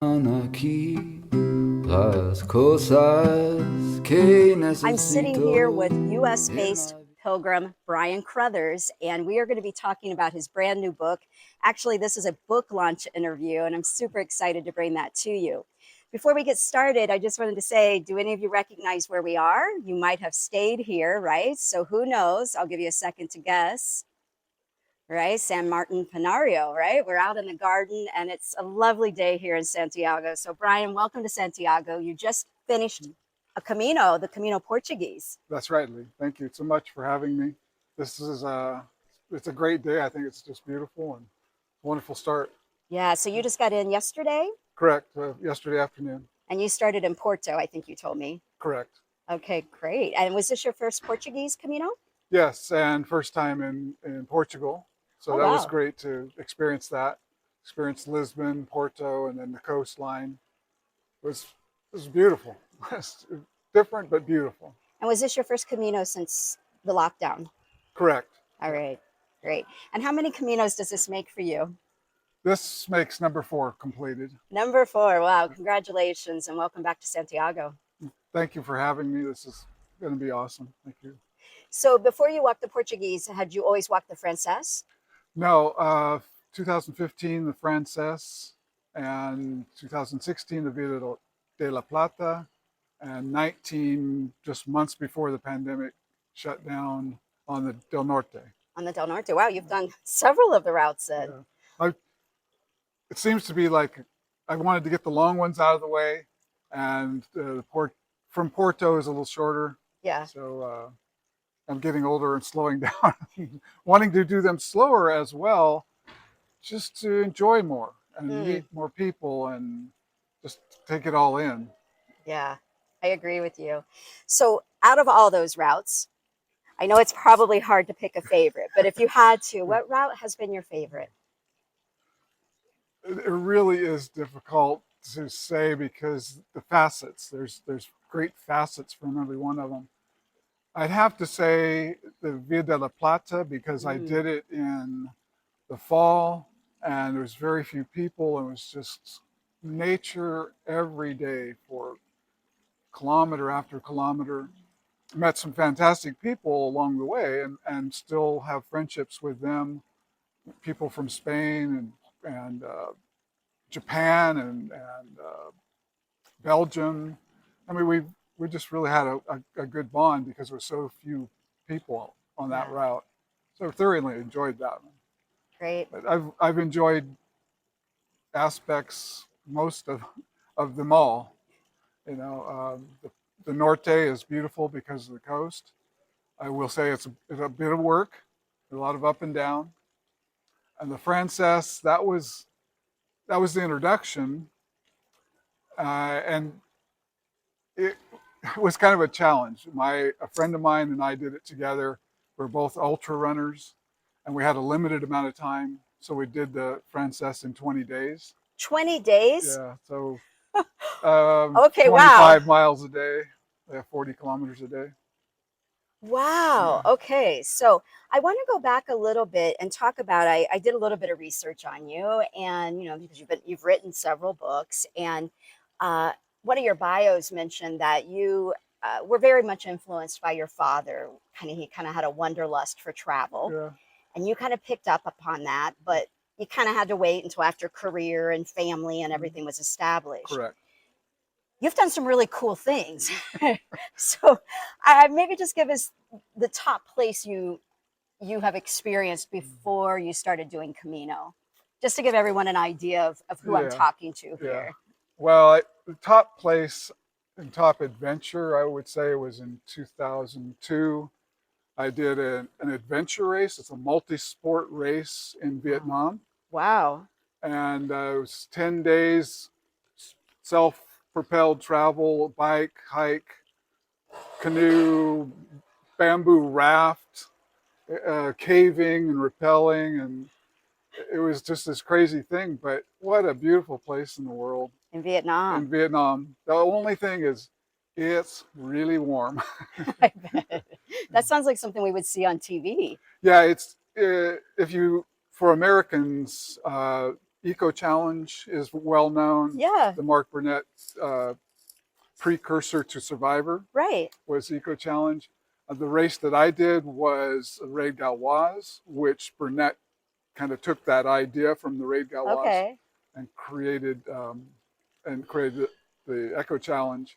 I'm sitting here with US-based Pilgrim Brien Crothers, and we are going to be talking about his brand new book. Actually, this is a book launch interview, and I'm super excited to bring that to you. Before we get started, I just wanted to say, do any of you recognize where we are? You might have stayed here, right? So who knows? I'll give you a second to guess. Right? San Martin Penario, right? We're out in the garden and it's a lovely day here in Santiago. So Brien, welcome to Santiago. You just finished a Camino, the Camino Portuguese. That's right, Leigh. Thank you so much for having me. This is it's a great day. I think it's just beautiful and wonderful start. Yeah, so you just got in yesterday? Correct. Yesterday afternoon. And you started in Porto, I think you told me. Correct. Okay, great. And was this your first Portuguese Camino? Yes, and first time in Portugal. So that was great to experience that. Experience Lisbon, Porto, and then the coastline. It was beautiful. It's different but beautiful. And was this your first Camino since the lockdown? Correct. All right, great. And how many Caminos does this make for you? This makes number 4 completed. Number 4. Wow, congratulations and welcome back to Santiago. Thank you for having me. This is going to be awesome. Thank you. So before you walked the Portuguese, had you always walked the Frances? No, 2015, the Frances, and 2016, the Via de la Plata, and 19, just months before the pandemic shut down, on the Del Norte. On the Del Norte. Wow, you've done several of the routes then. Yeah. It seems to be like I wanted to get the long ones out of the way, and from Porto is a little shorter. Yeah. So I'm getting older and slowing down, wanting to do them slower as well, just to enjoy more and meet more people and just take it all in. Yeah, I agree with you. So out of all those routes, I know it's probably hard to pick a favorite, but if you had to, what route has been your favorite? It really is difficult to say because the facets, there's great facets from every one of them. I'd have to say the Via de la Plata because I did it in the fall and there was very few people and it was just nature every day for kilometer after kilometer. Met some fantastic people along the way and still have friendships with them, people from Spain and Japan and Belgium. I mean, we just really had a good bond because there were so few people on that route. So I thoroughly enjoyed that one. Great. But I've enjoyed aspects, most of them all. You know, the Norte is beautiful because of the coast. I will say it's a bit of work, a lot of up and down. And the Frances, that was the introduction, and it was kind of a challenge. A friend of mine and I did it together. We're both ultra runners, and we had a limited amount of time, so we did the Frances in 20 days. 20 days? Yeah, so okay, 25 miles a day, 40 kilometers a day. Wow. Okay. So I want to go back a little bit and talk about, I did a little bit of research on you and, because you've written several books and one of your bios mentioned that you were very much influenced by your father. He kind of had a wanderlust for travel. Yeah. And you kind of picked up upon that, but you kind of had to wait until after career and family and everything was established. Correct. You've done some really cool things. So maybe just give us the top place you have experienced before you started doing Camino, just to give everyone an idea of who I'm talking to here. Yeah. Well, the top place and top adventure, I would say, was in 2002. I did an adventure race. It's a multi-sport race in Vietnam. Wow. And it was 10 days, self-propelled travel, bike, hike, canoe, bamboo raft, caving and rappelling. And it was just this crazy thing. But what a beautiful place in the world. In Vietnam. In Vietnam. The only thing is, it's really warm. I bet. That sounds like something we would see on TV. Yeah, it's for Americans, Eco Challenge is well known. Yeah. The Mark Burnett precursor to Survivor Right. was Eco Challenge. The race that I did was Raid Gauloise, which Burnett kind of took that idea from the Raid Gauloise Okay. and created the Eco Challenge.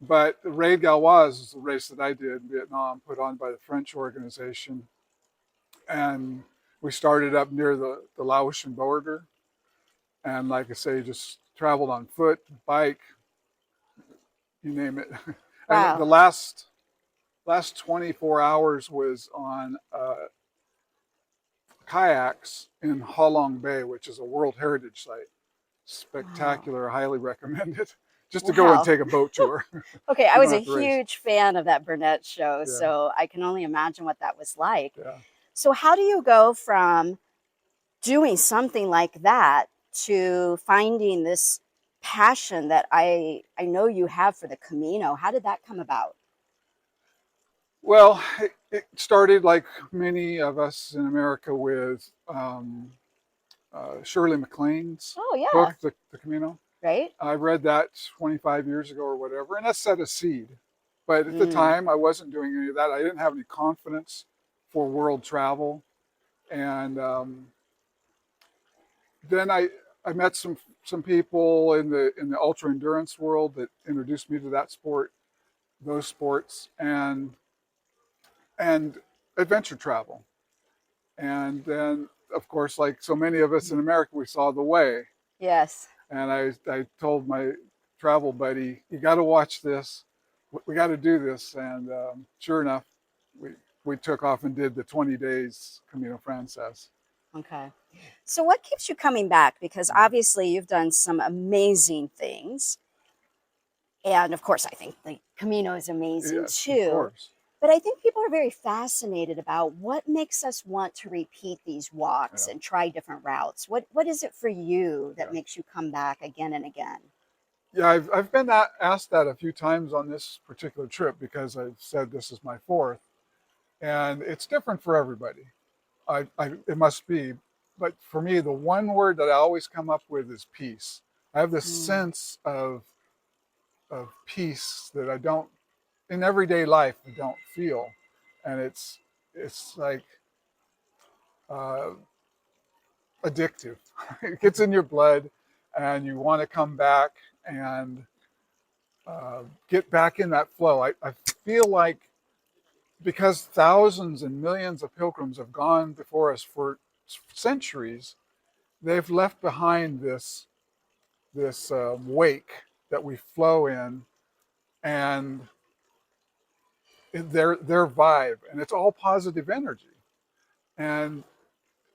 But the Raid Gauloise is the race that I did in Vietnam, put on by the French organization. And we started up near the Laotian border. And like I say, just traveled on foot, bike, you name it. And the Wow. last 24 hours was on kayaks in Ha Long Bay, which is a World Heritage Site. Wow. Spectacular, highly recommended. Just to go and Wow. take a boat tour. Okay, I You was don't a have to race. huge fan of that Burnett show, Yeah, so I can only imagine what that was like. yeah. So how do you go from doing something like that to finding this passion that I know you have for the Camino? How did that come about? Well, it started like many of us in America with Shirley MacLaine's Oh yeah, book, the Camino. right? I read that 25 years ago or whatever, and that set a seed. But at the Mm, time, I wasn't doing any of that. I didn't have any confidence for world travel. And then I met some people in the ultra endurance world that introduced me to that sport, those sports, and adventure travel. And then, of course, like so many of us in America, we saw The Way. yes. And I told my travel buddy, you got to watch this. We got to do this. And sure enough, we, we took off and did the 20 days Camino Frances. Okay. So what keeps you coming back? Because obviously you've done some amazing things. And of course, I think the Camino is amazing Yes, of too. course. But I think people are very fascinated about what makes us want to repeat these walks Yeah, and try different routes. What is it for you that yeah. makes you come back again and again? Yeah, I've been asked that a few times on this particular trip because I've said this is my fourth, and it's different for everybody. It must be, but for me, the one word that I always come up with is peace. I have this Mm, sense of peace that I don't in everyday life I don't feel, and it's like uh, addictive. It gets in your blood, and you want to come back and get back in that flow. I feel like because thousands and millions of pilgrims have gone before us for centuries, they've left behind this wake that we flow in, and their vibe, and it's all positive energy. And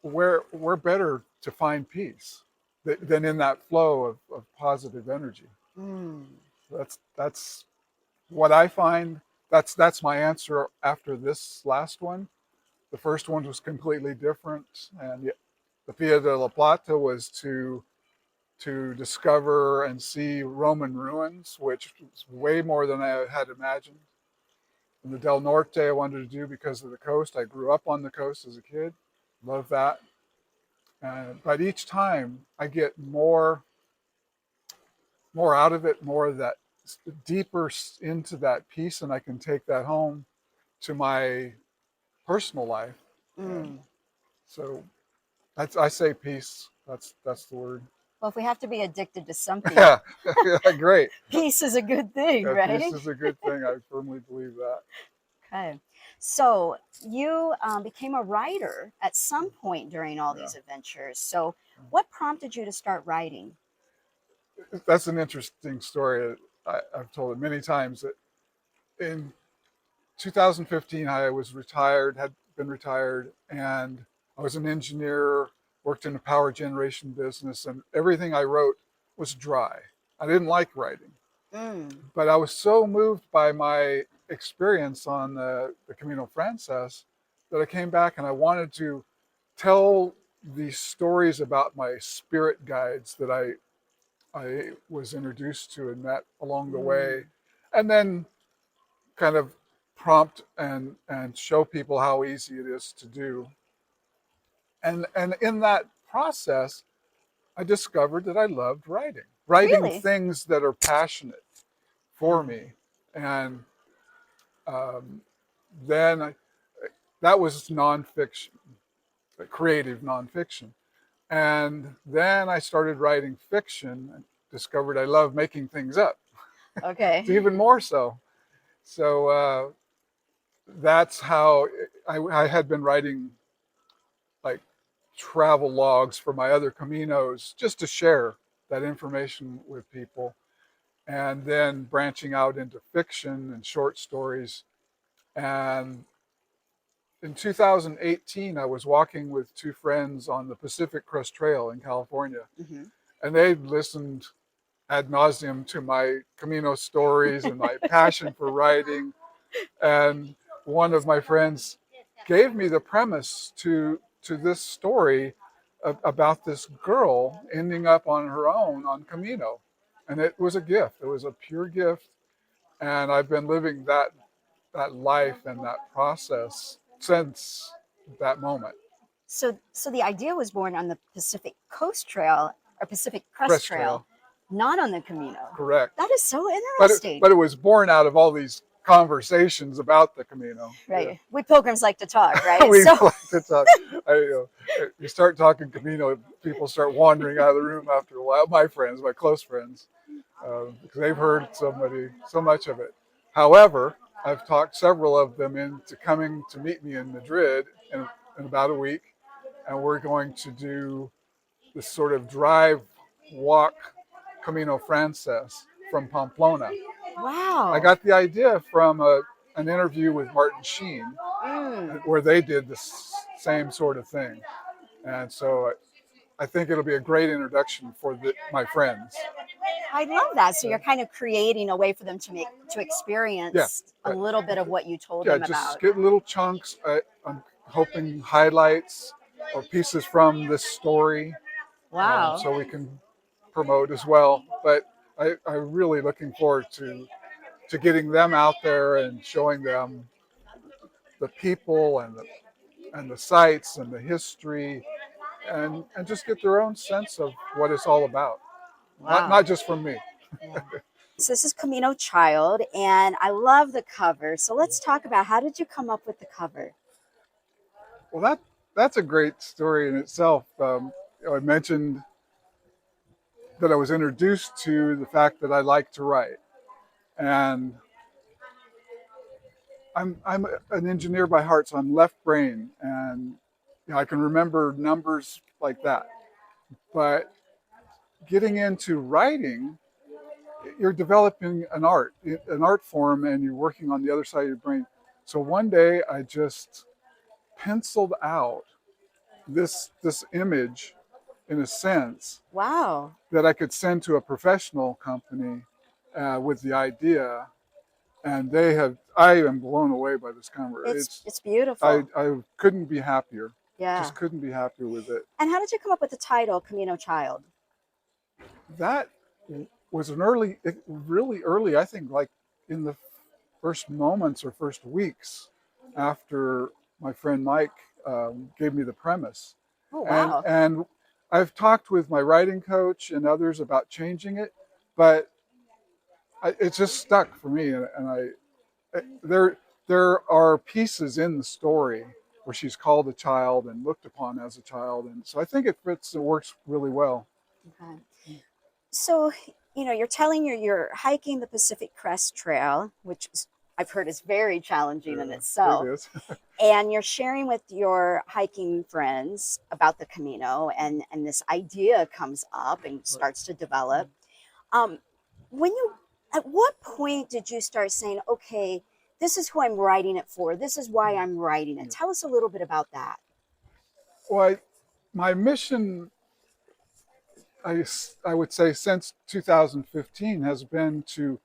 we're better to find peace than in that flow of positive energy. mm. That's what I find. That's my answer after this last one. The first one was completely different, and the Pia de la Plata was to discover and see Roman ruins, which was way more than I had imagined. And the Del Norte I wanted to do because of the coast. I grew up on the coast as a kid, love that. But each time I get more out of it, more of that deeper into that piece, and I can take that home to my personal life. And Mm. so I say peace. That's the word. Well, if we have to be addicted to something, Yeah, yeah, great. peace is a good thing, Yeah, peace right? is a good thing. I firmly believe that. Okay. So you became a writer at some point during all Yeah, these adventures. So what prompted you to start writing? that's an interesting story. I've told it many times that in 2015 I was retired, had been retired, and I was an engineer, worked in a power generation business, and everything I wrote was dry. I didn't like writing, Mm. but I was so moved by my experience on the Camino Frances that I came back and I wanted to tell these stories about my spirit guides that I was introduced to and met along the way, Mm. and then kind of prompt and show people how easy it is to do. And in that process, I discovered that I loved writing Really? things that are passionate for me. And um, then that was nonfiction, creative nonfiction. And then I started writing fiction and discovered I love making things up. It's Okay. even more so. So that's how I had been writing like travel logs for my other Caminos just to share that information with people. And then branching out into fiction and short stories. And in 2018, I was walking with two friends on the Pacific Crest Trail in California, Hmm. and they listened ad nauseum to my Camino stories and my passion for writing. And one of my friends gave me the premise to this story about this girl ending up on her own on Camino, and it was a gift. It was a pure gift, and I've been living that life and that process since that moment. So the idea was born on the Pacific Coast Trail or Pacific Crest Crest Trail, Trail, not on the Camino. correct. That is so But interesting. it was born out of all these conversations about the Camino. Yeah. Right. We pilgrims like to talk, right? We So like to talk. You start talking Camino, people start wandering out of the room after a while. My friends, my close friends, because they've heard so much of it. However, I've talked several of them into coming to meet me in Madrid in about a week, and we're going to do this sort of drive walk Camino Frances from Pamplona. I wow. got the idea from an interview with Martin Sheen, Mm. where they did the same sort of thing. And so I think it'll be a great introduction for my friends. I love that. So Yeah, you're kind of creating a way for them to yeah, experience a right. little bit of what you told Yeah, them just about. get little chunks. I'm hoping highlights or pieces from this story, Wow. so we can promote as well. But I'm really looking forward to getting them out there and showing them the people and the sites and the history, and just get their own sense of what it's all about. Wow. Not just from me. Yeah. So this is Camino Child, and I love the cover. So let's talk about how did you come up with the cover? Well, that's a great story in itself. I mentioned that I was introduced to the fact that I like to write, and I'm an engineer by heart, so I'm left brain, and I can remember numbers like that. But getting into writing, you're developing an art form, and you're working on the other side of your brain. So one day I just penciled out this image, in a sense, Wow. that I could send to a professional company with the idea, and I am blown away by this camera. It's beautiful. I couldn't be happier. Yeah. Just couldn't be happier with it. And how did you come up with the title Camino Child? That was really early, I think, like in the first moments or first weeks after my friend Mike gave me the premise. Oh And wow. I've talked with my writing coach and others about changing it, but it just stuck for me. There are pieces in the story where she's called a child and looked upon as a child, and so I think it works really well. Okay. So, you're telling you're hiking the Pacific Crest Trail, which I've heard is very challenging in Yeah, it itself. is. And you're sharing with your hiking friends about the Camino, and this idea comes up and starts to develop. Um, when you, at what point did you start saying, okay, this is who I'm writing it for. This is why I'm writing it. Tell us a little bit about that. Well, my mission, I would say, since 2015 has been to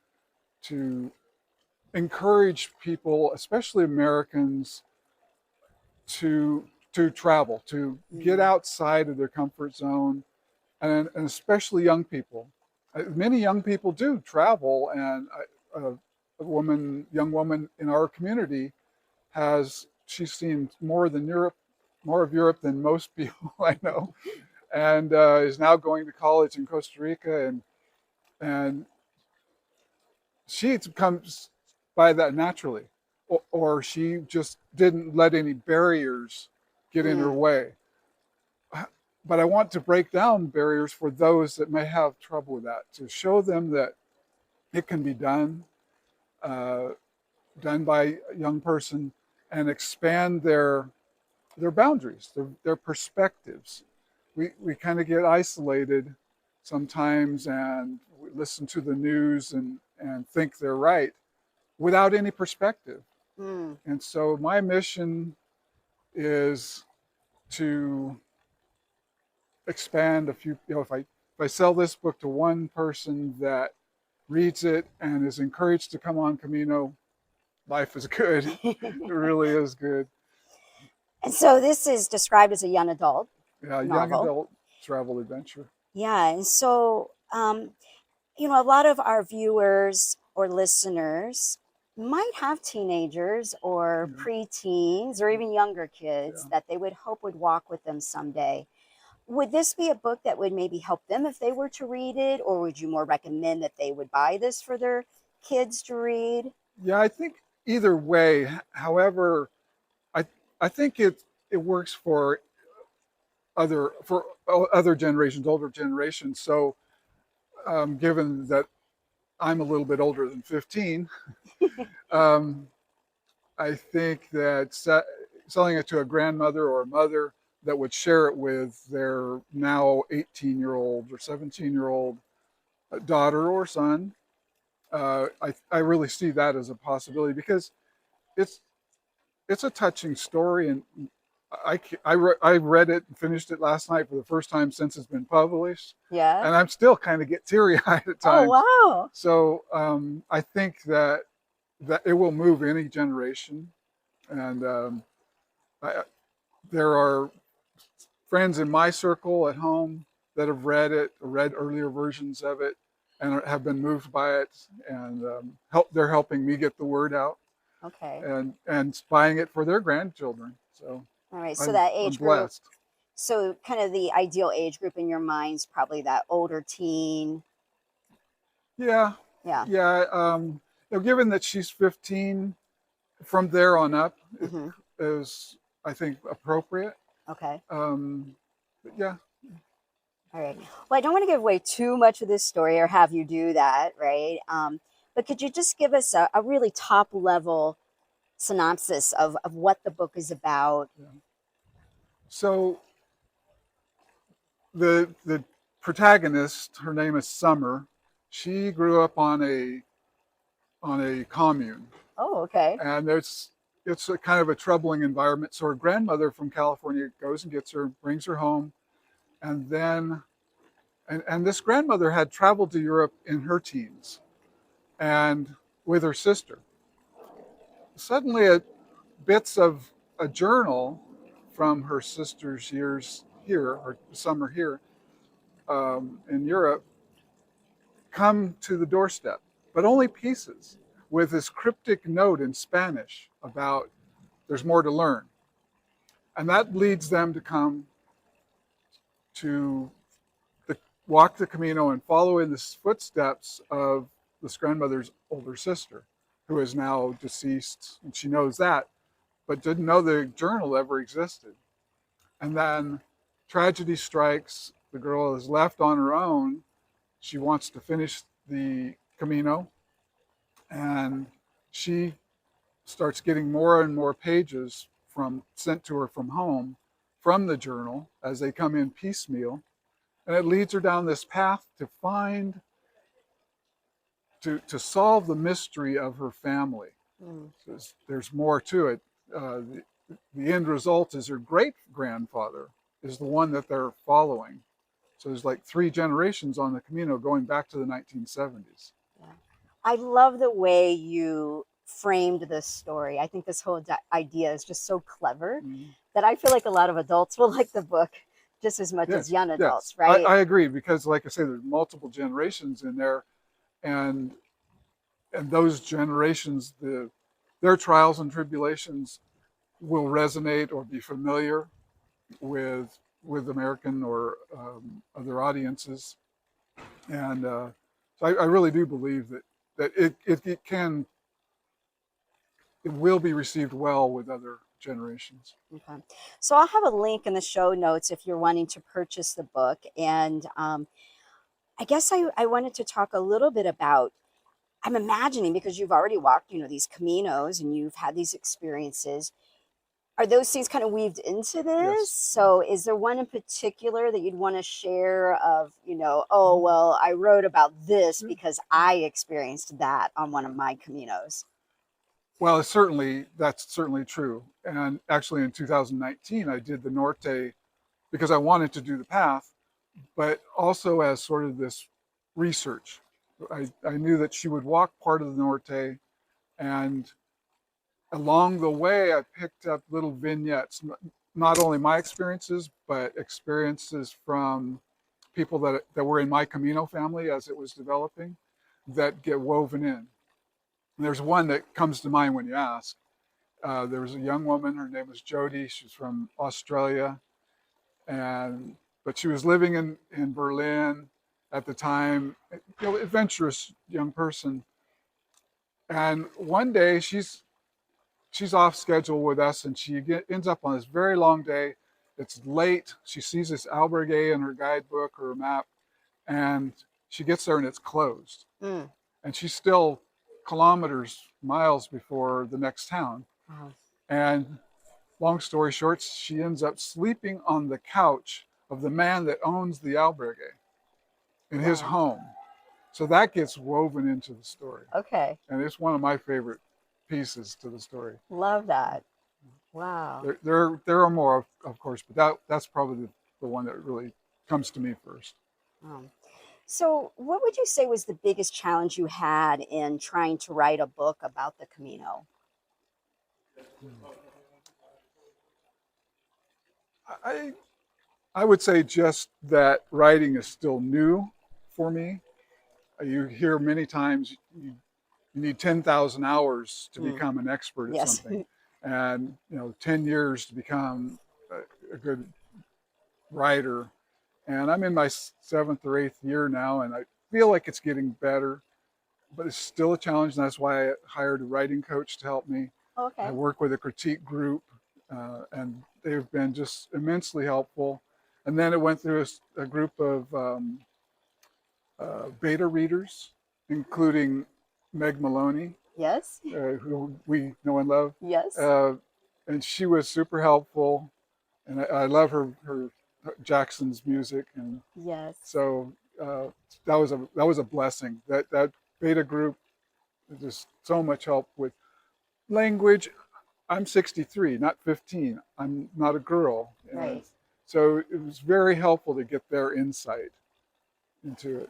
encourage people, especially Americans, to travel, to get Mm. outside of their comfort zone, and especially young people. Many young people do travel, and young woman in our community she's seen more of Europe than most people I know, and is now going to college in Costa Rica, and she comes by that naturally, or she just didn't let any barriers get in her way. But I want to break down barriers for those that may have trouble with that, to show them that it can be done, done by a young person, and expand their boundaries, their perspectives. We kind of get isolated sometimes, and we listen to the news and think they're right without any perspective. And so my mission is to expand a few, if I sell this book to one person that reads it and is encouraged to come on Camino, life is good. It really is good. And so this is described as a young adult Yeah, novel. young adult travel adventure. Yeah, and so a lot of our viewers or listeners might have teenagers or preteens or even younger kids that they would hope would walk with them someday. Would this be a book that would maybe help them if they were to read it, or would you more recommend that they would buy this for their kids to read? Yeah, I think either way. However, I think it works for other generations, older generations. So, given that I'm a little bit older than 15, I think that selling it to a grandmother or a mother that would share it with their now 18-year-old or 17-year-old daughter or son, I really see that as a possibility, because it's a touching story, and I read it and finished it last night for the first time since it's been published. Yeah. And I'm still kind of get teary-eyed at times. Oh, wow. So I think that it will move any generation. And there are friends in my circle at home that have read it, or read earlier versions of it, and have been moved by it, and they're helping me get the word out. Okay. And buying it for their grandchildren. So all right. So that age I'm blessed. group. So kind of the ideal age group in your mind is probably that older teen. Yeah. Yeah. Yeah. Given that she's 15, from there on up is, I think, appropriate. Okay. But yeah. All right. Well, I don't want to give away too much of this story or have you do that, right? But could you just give us a really top level synopsis of what the book is about? Yeah. So the protagonist, her name is Summer. She grew up on a commune. Oh, okay. And it's a kind of a troubling environment. So her grandmother from California goes and gets her, brings her home, and then and this grandmother had traveled to Europe in her teens, and with her sister. Suddenly, bits of a journal from her sister's years here, or summer here, in Europe, come to the doorstep, but only pieces, with this cryptic note in Spanish about there's more to learn. And that leads them to come to walk the Camino and follow in the footsteps of this grandmother's older sister, who is now deceased, and she knows that, but didn't know the journal ever existed. And then tragedy strikes. The girl is left on her own. She wants to finish the Camino, and she starts getting more and more pages sent to her from home from the journal as they come in piecemeal. And it leads her down this path to solve the mystery of her family. So there's more to it. The end result is her great grandfather is the one that they're following. So there's like 3 generations on the Camino going back to the 1970s. Yeah. I love the way you framed this story. I think this whole idea is just so clever that I feel like a lot of adults will like the book just as much as young adults, right? I agree, because like I say, there's multiple generations in there, and those generations, their trials and tribulations will resonate or be familiar with with American or other audiences. And so I really do believe that it will be received well with other generations. Okay. So I'll have a link in the show notes if you're wanting to purchase the book. And I guess I wanted to talk a little bit about, I'm imagining, because you've already walked, these Caminos and you've had these experiences. Are those things kind of weaved into this? Yes. So is there one in particular that you'd want to share of, oh, well, I wrote about this because I experienced that on one of my Caminos? Well, that's certainly true. And actually in 2019, I did the Norte because I wanted to do the path, but also as sort of this research. I knew that she would walk part of the Norte, and along the way, I picked up little vignettes, not only my experiences, but experiences from people that were in my Camino family as it was developing that get woven in. And there's one that comes to mind when you ask. There was a young woman, her name was Jody. She's from Australia, but she was living in Berlin at the time, adventurous young person. And one day she's off schedule with us, and ends up on this very long day. It's late. She sees this albergue in her guidebook or her map, and she gets there and it's closed. Mm. And she's still miles before the next town. Wow. And long story short, she ends up sleeping on the couch of the man that owns the albergue in his home. So that gets woven into the story. Okay. And it's one of my favorite pieces to the story. Love that. Wow. There are more, of course, but that's probably the one that really comes to me first. So what would you say was the biggest challenge you had in trying to write a book about the Camino? I would say just that writing is still new for me. You hear many times you need 10,000 hours to become an expert at something, and 10 years to become a good writer. And I'm in my 7th or 8th year now, and I feel like it's getting better, but it's still a challenge. And that's why I hired a writing coach to help me. Okay. I work with a critique group, and they've been just immensely helpful. And then it went through a group of beta readers, including Meg Maloney. Yes. Who we know and love. Yes. And she was super helpful, and I love her Jackson's music, and yes. So that was a blessing. That beta group, just so much help with language. I'm 63, not 15. I'm not a girl. Right. So it was very helpful to get their insight into it.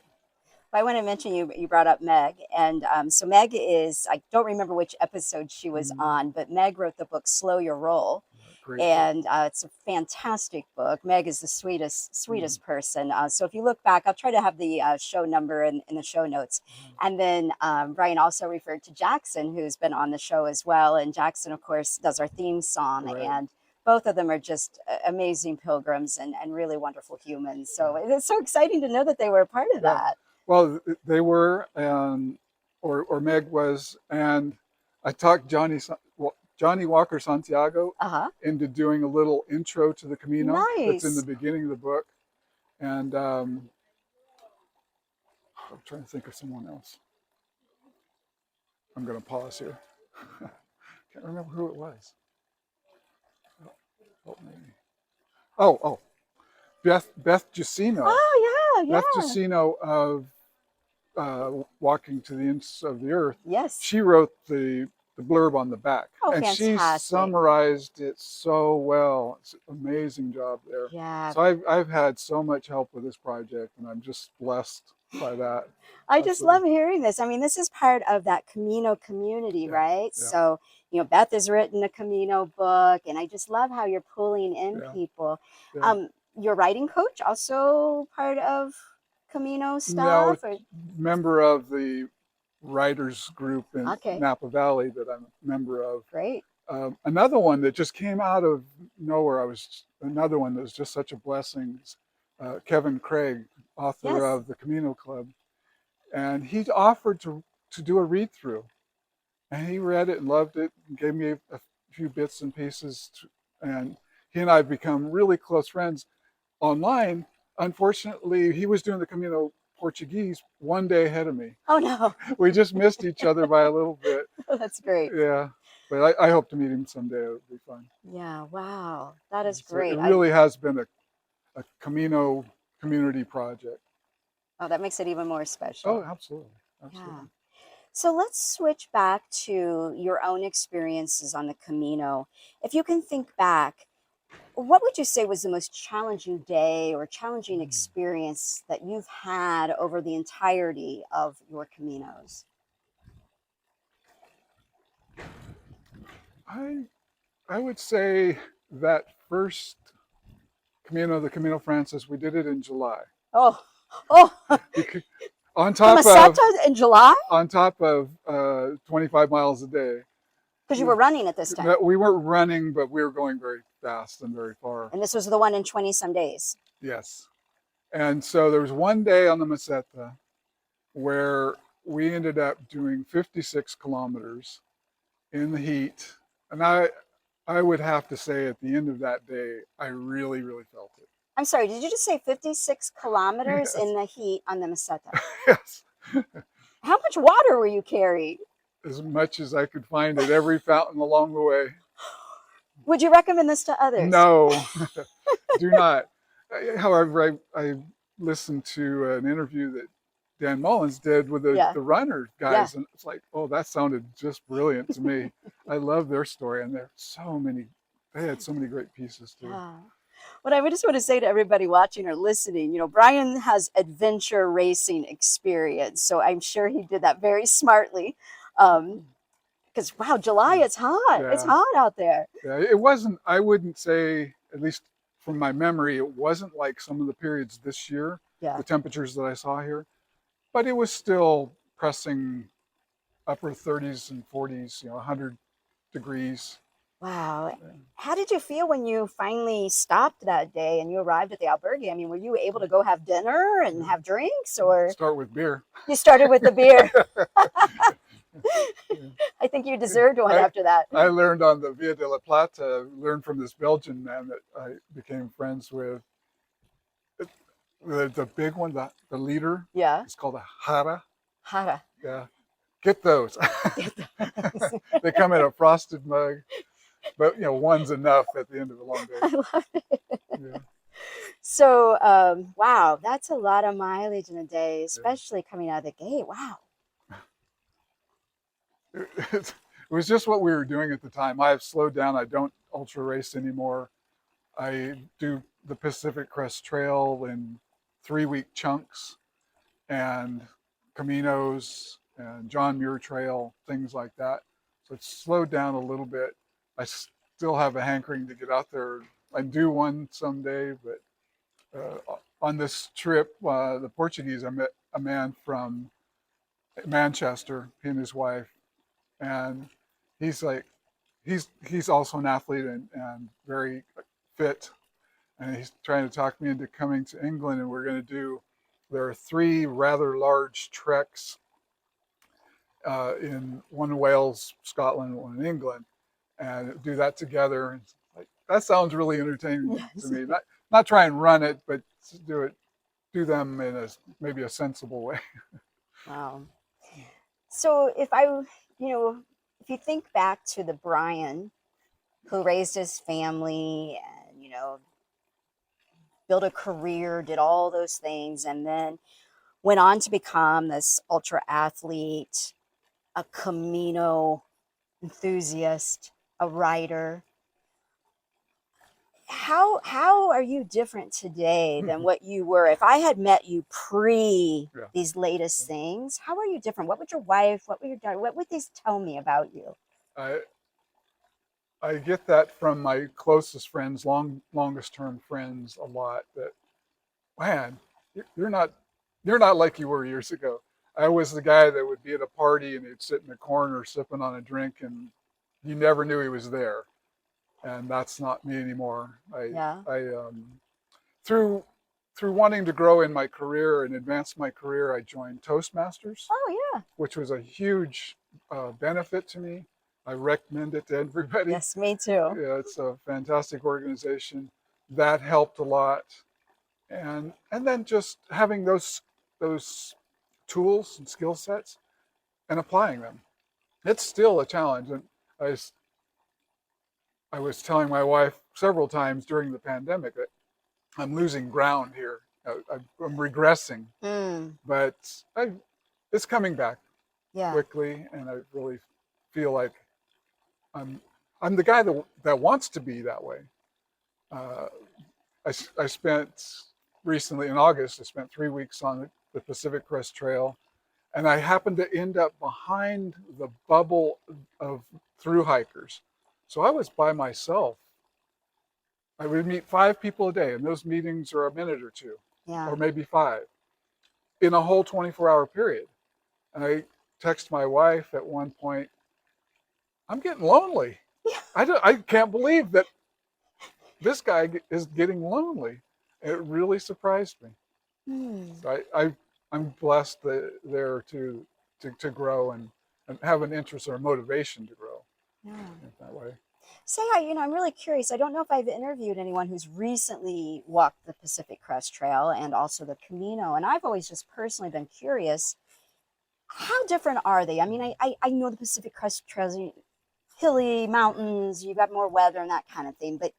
I want to mention you brought up Meg, and so Meg is, I don't remember which episode she was on, but Meg wrote the book Slow Your Roll. Great and it's a fantastic book. Meg is the sweetest person. So if you look back, I'll try to have the show number in the show notes. And then Brien also referred to Jackson, who's been on the show as well. And Jackson, of course, does our theme song. Right. And both of them are just amazing pilgrims and really wonderful humans. So it's so exciting to know that they were a part of that. Well, they were, or Meg was, and I talked Johnny Walker Santiago into doing a little intro to the Camino. Nice. That's in the beginning of the book. And I'm trying to think of someone else. I'm going to pause here. Can't remember who it was. Oh, Beth Jusino. Oh, yeah. Beth Jusino of Walking to the Ends of the Earth. Yes. She wrote the blurb on the back. Oh, and fantastic. She summarized it so well. It's an amazing job there. Yeah. So I've had so much help with this project, and I'm just blessed by that. I just love hearing this. I mean, this is part of that Camino community, right? Yeah. So, Beth has written a Camino book, and I just love how you're pulling in people. Yeah. Your writing coach also part of Camino stuff? No, member of the writers group in Napa Valley that I'm a member of. Great. Another one that just came out of nowhere. I was another one that was just such a blessing. Kevin Craig, author Yes. of the Camino Club, and he offered to do a read through, and he read it and loved it, and gave me a few bits and pieces, and he and I have become really close friends online. Unfortunately, he was doing the Camino Portuguese one day ahead of me. Oh no. We just missed each other by a little bit. That's great. Yeah, but I hope to meet him someday. It would be fun. Yeah, wow. That is So great. it really has been a Camino community project. Oh, that makes it even more special. Oh, absolutely. Absolutely. Yeah. So let's switch back to your own experiences on the Camino. If you can think back, what would you say was the most challenging day or challenging experience that you've had over the entirety of your Caminos? I would say that first Camino, the Camino Francis, we did it in July. Oh, On the top of Meseta in July? 25 miles a day. Because you were running at this time. We weren't running, but we were going very fast and very far. And this was the one in 20 some days. Yes. And so there was one day on the Meseta where we ended up doing 56 kilometers in the heat. And I would have to say at the end of that day, I really, really felt it. I'm sorry, did you just say 56 kilometers Yes. in the heat on the Meseta? Yes. How much water were you carrying? As much as I could find at every fountain along the way. Would you recommend this to others? No, do not. However, I listened to an interview that Dan Mullins did with the runner guys, and it's like, oh, that sounded just brilliant to me. I love their story, and they had so many great pieces too. Yeah. What I just want to say to everybody watching or listening, Brien has adventure racing experience, so I'm sure he did that very smartly. Because wow, July, it's hot. Yeah. It's hot out there. Yeah, it wasn't. I wouldn't say, at least from my memory, it wasn't like some of the periods this year. Yeah. The temperatures that I saw here, but it was still pressing upper 30s and 40s. 100 degrees. Wow. How did you feel when you finally stopped that day and you arrived at the albergue? I mean, were you able to go have dinner and have drinks, or start with beer? You started with the beer. I think you deserved one after that. I learned on the Via de la Plata, learned from this Belgian man that I became friends with. The big one, the leader. Yeah. It's called a jara. Jara. Yeah. Get those. They come in a frosted mug, but one's enough at the end of a long day. I love it. Yeah. So, wow, that's a lot of mileage in a day, especially coming out of the gate. Wow. It was just what we were doing at the time. I have slowed down. I don't ultra race anymore. I do the Pacific Crest Trail in 3-week chunks, and Caminos and John Muir Trail, things like that. So it's slowed down a little bit. I still have a hankering to get out there and do one someday, but on this trip, the Portuguese, I met a man from Manchester, he and his wife, and he's also an athlete and very fit, and he's trying to talk me into coming to England, and there are 3 rather large treks in one in Wales, Scotland, one in England, and do that together. And that sounds really entertaining to me. Not try and run it, but do them in maybe a sensible way. Wow. So if you think back to the Brien who raised his family and, built a career, did all those things, and then went on to become this ultra athlete, a Camino enthusiast, a writer. How are you different today than what you were? If I had met you pre these latest things, how are you different? What would your wife, what would your daughter, what would they tell me about you? I get that from my closest friends, longest term friends, a lot. That, man, you're not like you were years ago. I was the guy that would be at a party and he'd sit in the corner sipping on a drink, and you never knew he was there. and that's not me anymore. Yeah. Through through wanting to grow in my career and advance my career, I joined Toastmasters, Oh, yeah. which was a huge benefit to me. I recommend it to everybody. Yes, me too. Yeah, it's a fantastic organization. That helped a lot, and then just having those tools and skill sets and applying them. It's still a challenge, and I I was telling my wife several times during the pandemic that I'm losing ground here. I'm regressing, Mm, but it's coming back yeah. quickly, and I really feel like I'm I'm the guy that wants to be that way. Uh, I spent recently in August. I spent 3 weeks on the Pacific Crest Trail, and I happened to end up behind the bubble of through hikers. So I was by myself. I would meet 5 people a day, and those meetings are a minute or two, Yeah. or maybe five, in a whole 24-hour period. And I text my wife at one point, I'm getting lonely. I can't believe that this guy is getting lonely. It really surprised me. Hmm. So I'm blessed there to grow and have an interest or a motivation to grow Yeah. in that way. Say hi, I'm really curious. I don't know if I've interviewed anyone who's recently walked the Pacific Crest Trail and also the Camino. And I've always just personally been curious, how different are they? I mean, I know the Pacific Crest Trail, hilly mountains, you got more weather and that kind of thing. But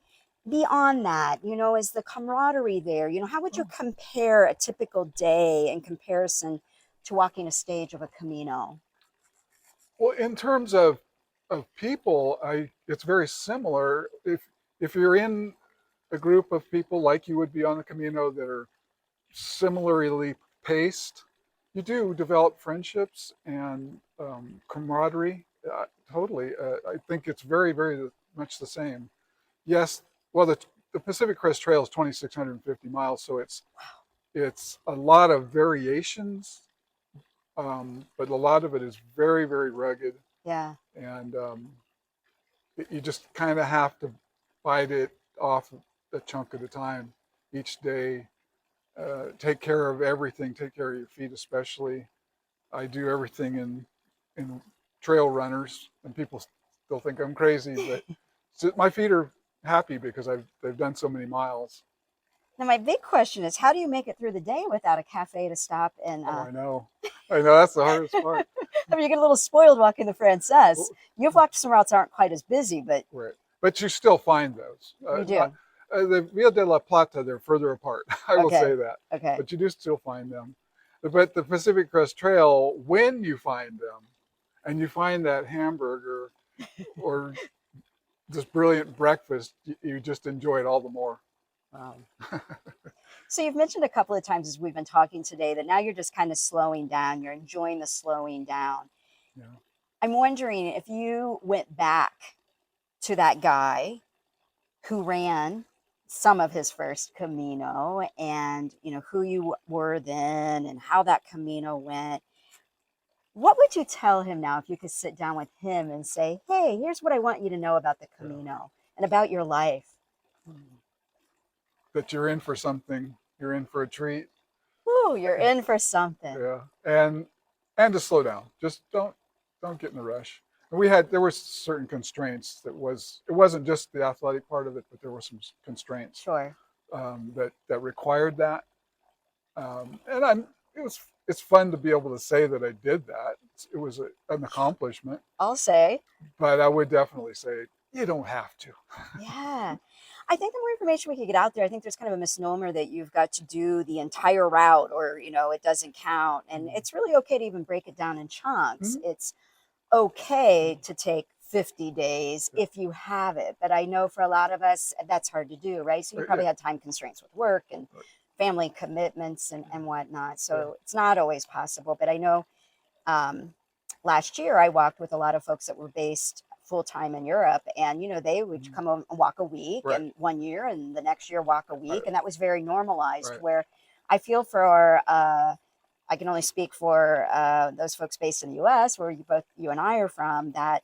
beyond that, is the camaraderie there? How would you compare a typical day in comparison to walking a stage of a Camino? Well, in terms of people, it's very similar. If you're in a group of people like you would be on the Camino that are similarly paced, you do develop friendships and camaraderie. Totally, I think it's very, very much the same. Yes, well, the Pacific Crest Trail is 2,650 miles, so it's a lot of variations, but a lot of it is very, very rugged, Yeah. and you just kind of have to bite it off a chunk at a time each day. Take care of everything. Take care of your feet, especially. I do everything in trail runners, and people still think I'm crazy, but my feet are happy because they've done so many miles. Now, my big question is, how do you make it through the day without a cafe to stop and Oh, I know that's the hardest part. I mean, you get a little spoiled walking the Frances. You've walked some routes that aren't quite as busy, but Right, but you still find those. you Not do. the Via de la Plata, they're further apart. I will Okay. say that, Okay. but you do still find them. But the Pacific Crest Trail, when you find them, and you find that hamburger or this brilliant breakfast, you just enjoy it all the more. Wow. So you've mentioned a couple of times as we've been talking today that now you're just kind of slowing down. You're enjoying the slowing down. Yeah. I'm wondering if you went back to that guy who ran some of his first Camino and, who you were then and how that Camino went. What would you tell him now if you could sit down with him and say, hey, here's what I want you to know about the Yeah. Camino and about your life? That you're in for something. You're in for a treat. Ooh, you're in for something. Yeah, and to slow down. Just don't get in a rush. And there were certain constraints. It wasn't just the athletic part of it, but there were some constraints Sure. that required that. And it's fun to be able to say that I did that. It was an accomplishment, I'll say. but I would definitely say you don't have to. Yeah. I think the more information we could get out there, I think there's kind of a misnomer that you've got to do the entire route or, it doesn't count. And it's really okay to even break it down in chunks. Mm-hmm. It's okay to take 50 days if you have it. But I know for a lot of us, that's hard to do, right? So you probably had time constraints with work and family commitments and whatnot. So it's not always possible. But I know last year I walked with a lot of folks that were based full time in Europe, and they would come and walk a week, Right. and one year, and the next year walk a week, and that was very normalized. Right. Where I feel for I can only speak for those folks based in the U.S. where you and I are from, that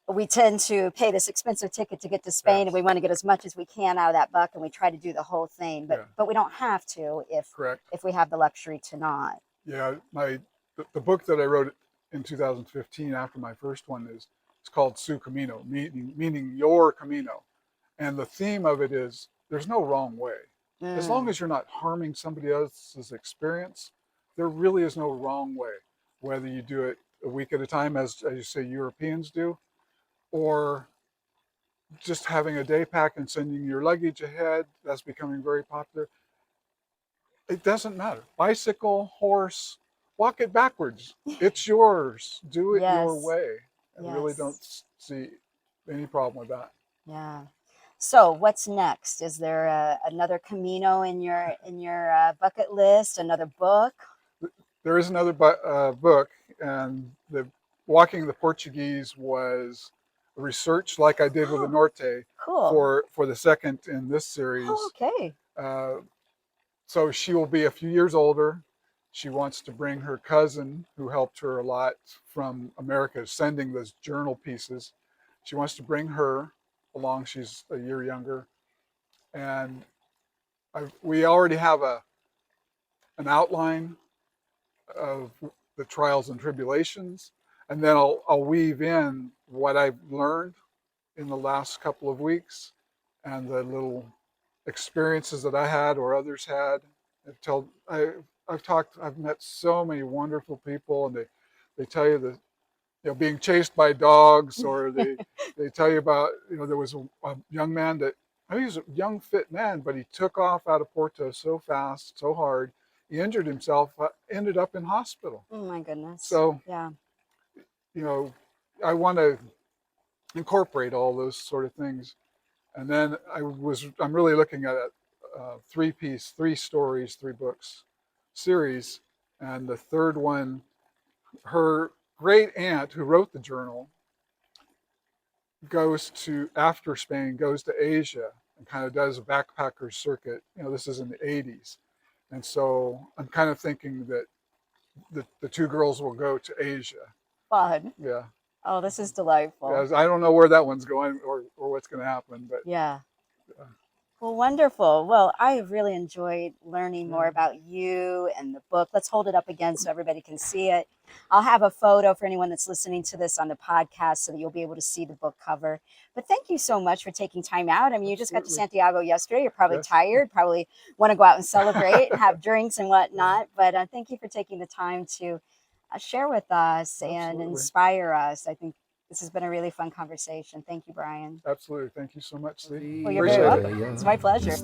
we tend to pay this expensive ticket to get to Spain, and we want to get as much as we can out of that buck, and we try to do the whole thing, but we don't have to if we have the luxury to not. Yeah, the book that I wrote in 2015 after my first one it's called Su Camino, meaning your Camino, and the theme of it is there's no wrong way. As long as you're not harming somebody else's experience, there really is no wrong way. Whether you do it a week at a time, as you say Europeans do, or just having a day pack and sending your luggage ahead, that's becoming very popular. It doesn't matter. Bicycle, horse, walk it backwards. It's yours. Do it your way. I really don't see any problem with that. Yeah. So what's next? Is there another Camino in your bucket list? Another book? There is another book, and the Walking the Portuguese was research like I did with the Norte for the second in this series. Oh, okay. So she will be a few years older. She wants to bring her cousin, who helped her a lot from America, sending those journal pieces. She wants to bring her along. She's a year younger. And we already have an outline of the trials and tribulations. And then I'll weave in what I've learned in the last couple of weeks and the little experiences that I had or others had. I've met so many wonderful people, and they tell you that being chased by dogs, or they tell you about there was a young man that he was a young fit man, but he took off out of Porto so fast, so hard, he injured himself, ended up in hospital. Oh my goodness. So yeah, I want to incorporate all those sort of things. And then I'm really looking at a three stories, 3 books series. And the third one, her great aunt who wrote the journal after Spain, goes to Asia and kind of does a backpacker circuit. This is in the 80s. And so I'm kind of thinking that the 2 girls will go to Asia. Fun. Yeah. Oh, this is delightful. Yeah, I don't know where that one's going or what's going to happen, but yeah. Well, wonderful. Well, I have really enjoyed learning more about you and the book. Let's hold it up again so everybody can see it. I'll have a photo for anyone that's listening to this on the podcast so that you'll be able to see the book cover. But thank you so much for taking time out. I mean, you just got to Santiago yesterday. You're probably tired, probably want to go out and celebrate and have drinks and whatnot. But thank you for taking the time to share with us and inspire us. I think this has been a really fun conversation. Thank you, Brien. Absolutely. Thank you so much, Leigh. Well, you're very welcome. It's my pleasure.